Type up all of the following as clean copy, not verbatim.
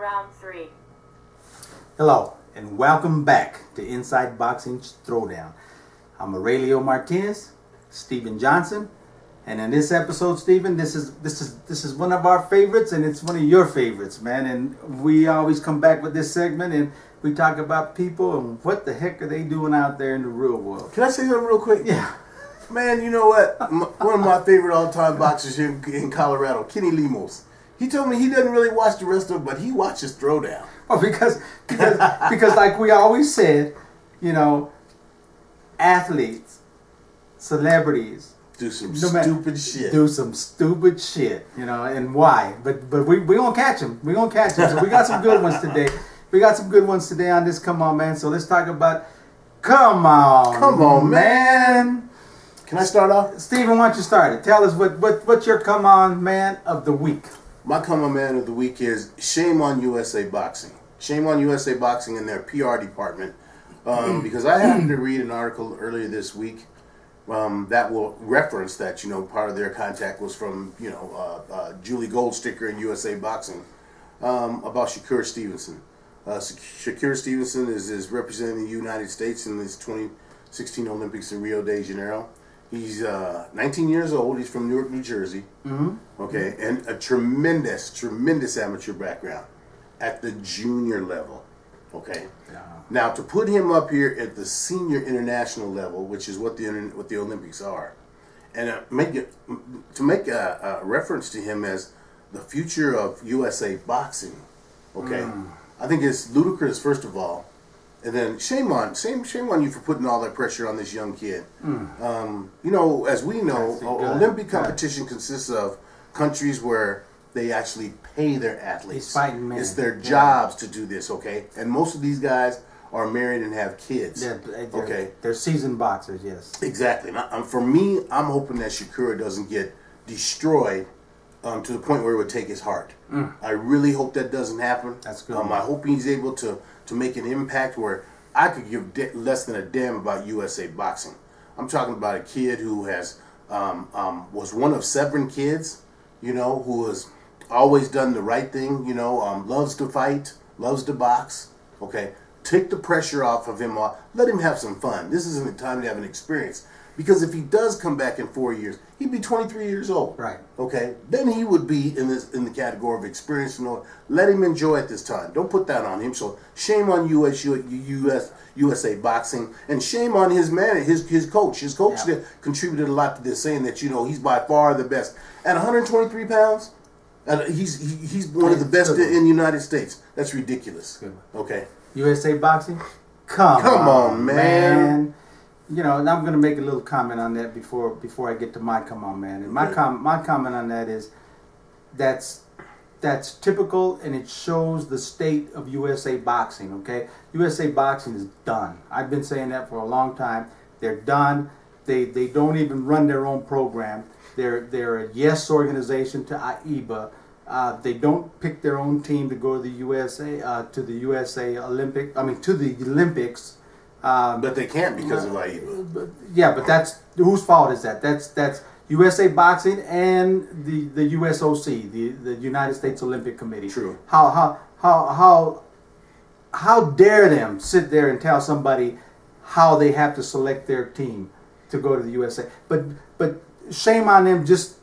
Round 3. Hello, and welcome back to Inside Boxing Throwdown. I'm Aurelio Martinez, Stephen Johnson, and in this episode, Stephen, this is one of our favorites, and it's one of your favorites, man. And we always come back with this segment, and we talk about people and what the heck are they doing out there in the real world. Can I say something real quick? Yeah. Man, you know what? One of my favorite all-time boxers here in Colorado, Kenny Lemos. He told me he doesn't really watch the rest of it, but he watches Throwdown. Oh, because like we always said, you know, athletes, celebrities Do some stupid shit. Do some stupid shit, you know, and why? But we gonna catch them. We gonna catch them. So we got some good ones today. We got some good ones today on this Come On Man. So let's talk about Come On Man. Can I start off? Stephen, why don't you start it? Tell us what's your Come On Man of the week. My Come On Man of the week is shame on USA Boxing. Shame on USA Boxing and their PR department. Because I happened to read an article earlier this week that will reference that, you know, part of their contact was from, you know, Julie Goldsticker in USA Boxing about Shakur Stevenson. Shakur Stevenson is representing the United States in this 2016 Olympics in Rio de Janeiro. He's 19 years old. He's from Newark, New Jersey. Mm-hmm. Okay, and a tremendous amateur background at the junior level. Okay. Yeah. Now to put him up here at the senior international level, which is what the Olympics are, and make a reference to him as the future of USA boxing. Okay, I think it's ludicrous, first of all. And then shame on you for putting all that pressure on this young kid. You know, as we know, Olympic competition consists of countries where they actually pay their athletes. He's fighting men. It's their jobs to do this, okay? And most of these guys are married and have kids. They're seasoned boxers, yes. Exactly. Now, for me, I'm hoping that Shakur doesn't get destroyed to the point where it would take his heart. I really hope that doesn't happen. That's good. I hope he's able to make an impact where I could give less than a damn about USA Boxing. I'm talking about a kid who has was one of 7 kids, you know, who has always done the right thing, you know, loves to fight, loves to box. Okay, take the pressure off of him. Let him have some fun. This isn't the time to have an experience. Because if he does come back in 4 years, he'd be 23 years old. Right. Okay. Then he would be in the category of experience. You know, let him enjoy it this time. Don't put that on him. So shame on USA Boxing, and shame on his man, his coach. His coach that contributed a lot to this, saying that, you know, he's by far the best at 123 pounds. He's one of the best in the United States. That's ridiculous. Good. Okay. USA Boxing, come on, man. You know, and I'm going to make a little comment on that before I get to my Come On Man. And my comment on that is that's typical, and it shows the state of USA Boxing, okay? USA Boxing is done. I've been saying that for a long time. They're done. They don't even run their own program. They're a yes organization to AIBA. They don't pick their own team to go to the Olympics. But they can't because of AIBA. Yeah, but that's whose fault is that? That's USA Boxing and the USOC, the United States Olympic Committee. True. How dare them sit there and tell somebody how they have to select their team to go to the USA? But shame on them just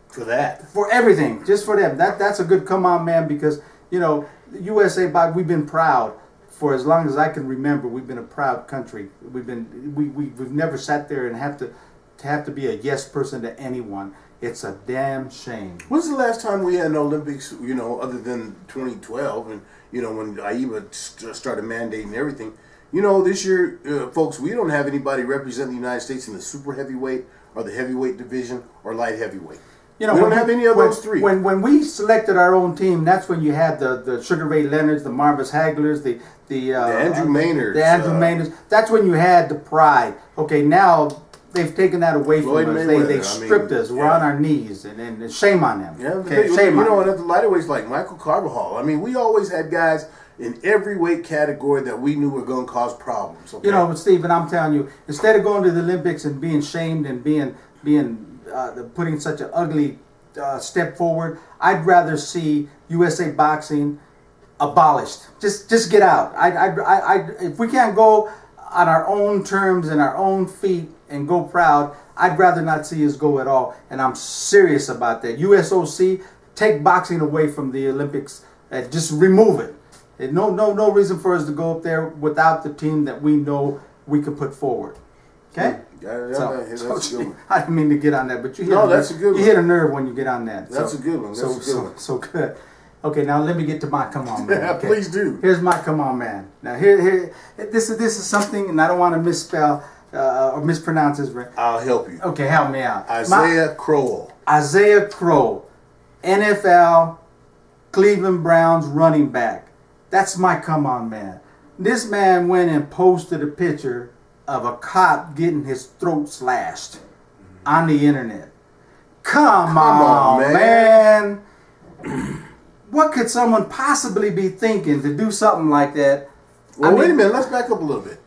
for that. For everything, just for them. That's a good Come On Man, because, you know, USA Boxing, we've been proud. For as long as I can remember, we've been a proud country. We've never sat there and have to be a yes person to anyone. It's a damn shame. When's the last time we had an Olympics, you know, other than 2012, and, you know, when AIBA started mandating everything? You know, this year, folks, we don't have anybody represent the United States in the super heavyweight or the heavyweight division or light heavyweight. You know, we don't have any of those three. When we selected our own team, that's when you had the Sugar Ray Leonards, the Marvis Haglers, the Andrew Maynards. The Andrew Maynards. That's when you had the pride. Okay, now they've taken that away from us. They stripped us. We're on our knees, and shame on them. Yeah, okay, shame on them. And at the lightweights, like Michael Carvajal. I mean, we always had guys in every weight category that we knew were going to cause problems. Okay? You know, but Stephen, I'm telling you, instead of going to the Olympics and being shamed and being putting such an ugly step forward, I'd rather see USA Boxing abolished. Just get out. If we can't go on our own terms and our own feet and go proud, I'd rather not see us go at all. And I'm serious about that. USOC, take boxing away from the Olympics. Just remove it. No reason for us to go up there without the team that we know we could put forward. Okay? I didn't mean to get on that, but you hit a nerve when you get on that. That's a good one. So good. Okay, now let me get to my come on man. Okay? Please do. Here's my come on man. Now this is something, and I don't want to misspell or mispronounce his name. I'll help you. Okay, help me out. Isaiah Crowell. Isaiah Crowell, NFL, Cleveland Browns running back. That's my come on man. This man went and posted a picture of a cop getting his throat slashed on the internet. Come on, man. What could someone possibly be thinking to do something like that? Well, wait a minute. Let's back up a little bit.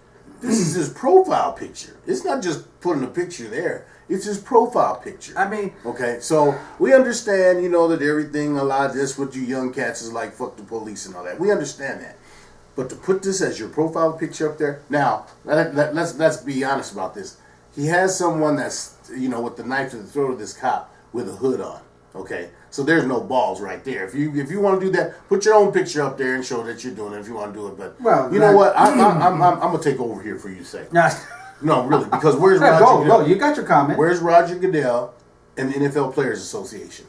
This is his profile picture. It's not just putting a picture there. It's his profile picture. Okay, so we understand, that everything, a lot of this with you young cats is like fuck the police and all that. We understand that. But to put this as your profile picture up there, now, let's be honest about this. He has someone that's, with the knife to the throat of this cop with a hood on. Okay, so there's no balls right there. If you want to do that, put your own picture up there and show that you're doing it if you want to do it. But you know what? I'm gonna take over here for you sake. No, really, because where's Roger? Go. You got your comment. Where's Roger Goodell and the NFL Players Association?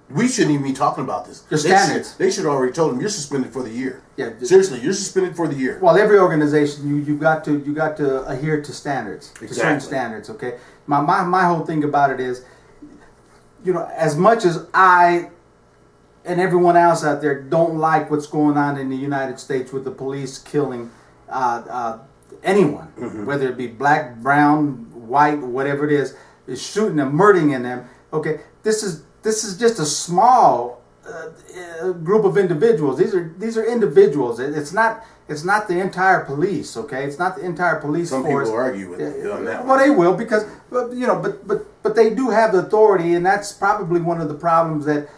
We shouldn't even be talking about this. Your standards. They should already told him you're suspended for the year. Yeah, seriously, you're suspended for the year. Well, every organization you got to adhere to standards, to certain standards. Okay, my whole thing about it is, as much as I and everyone else out there don't like what's going on in the United States with the police killing anyone, whether it be black, brown, white, whatever it is shooting them, murdering them. Okay, this is just a small group of individuals. These are individuals. It's not the entire police. Okay, it's not the entire police force. Some people argue with it on that. Well, they will because but they do have the authority, and that's probably one of the problems that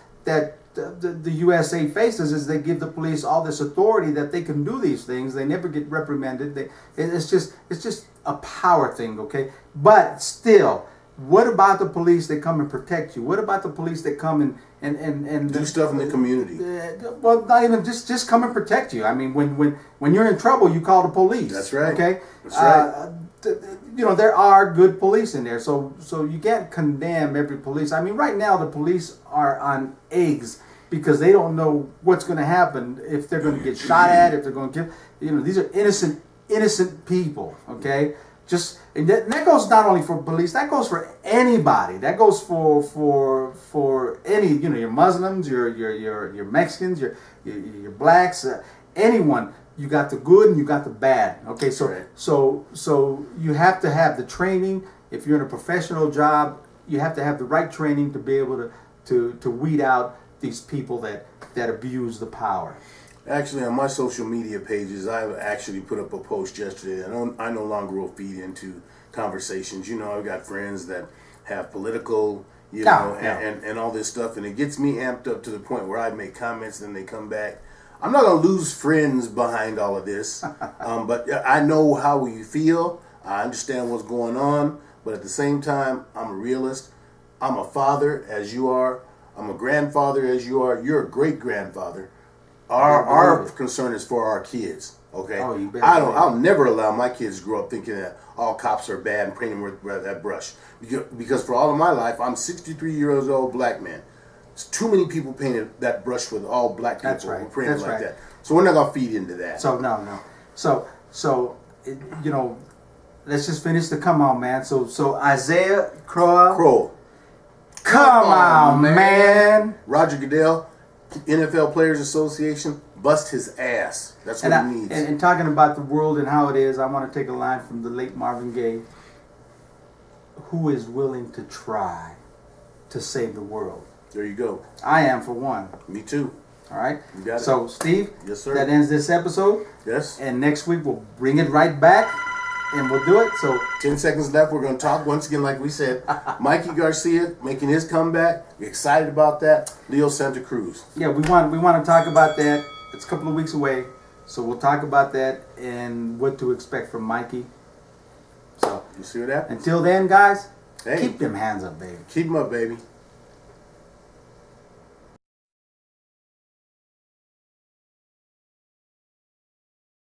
the USA faces is they give the police all this authority that they can do these things. They never get reprimanded. It's just a power thing. Okay, but still. What about the police that come and protect you? What about the police that come and do stuff in the community? Well, not even just come and protect you. I mean, when you're in trouble, you call the police. That's right. Okay. That's right. There are good police in there, so you can't condemn every police. I mean, right now the police are on eggs because they don't know what's going to happen, if they're going to get shot at, if they're going to get. These are innocent people. Okay. And that goes not only for police, that goes for anybody. That goes for any, your Muslims, your Mexicans, your blacks, anyone. You got the good and you got the bad. Okay, so you have to have the training. If you're in a professional job, you have to have the right training to be able to weed out these people that abuse the power. Actually, on my social media pages, I actually put up a post yesterday. I no longer will feed into conversations. I've got friends that have political, and all this stuff, and it gets me amped up to the point where I make comments, then they come back. I'm not going to lose friends behind all of this, but I know how you feel. I understand what's going on, but at the same time, I'm a realist. I'm a father, as you are. I'm a grandfather, as you are. You're a great-grandfather. Our concern is for our kids, okay? Oh, you better. I'll never allow my kids to grow up thinking that all cops are bad and painting with that brush. Because for all of my life, I'm 63 years old black man. There's too many people painted that brush with all black people. That's right. Painted like that. So we're not gonna feed into that. So no. So let's just finish the come on, man. So Isaiah Crowell. Come on, man. Roger Goodell, NFL Players Association, bust his ass. That's what he needs. And talking about the world and how it is, I want to take a line from the late Marvin Gaye. Who is willing to try to save the world? There you go. I am, for one. Me too. All right. You got it. So, Steve, yes, sir. That ends this episode. Yes. And next week we'll bring it right back. And we'll do it. So 10 seconds left. We're going to talk once again, like we said. Mikey Garcia making his comeback. We're excited about that. Leo Santa Cruz. Yeah, we want to talk about that. It's a couple of weeks away, so we'll talk about that and what to expect from Mikey. So you see what happens. Until then, guys, hey, keep them hands up, baby. Keep them up, baby.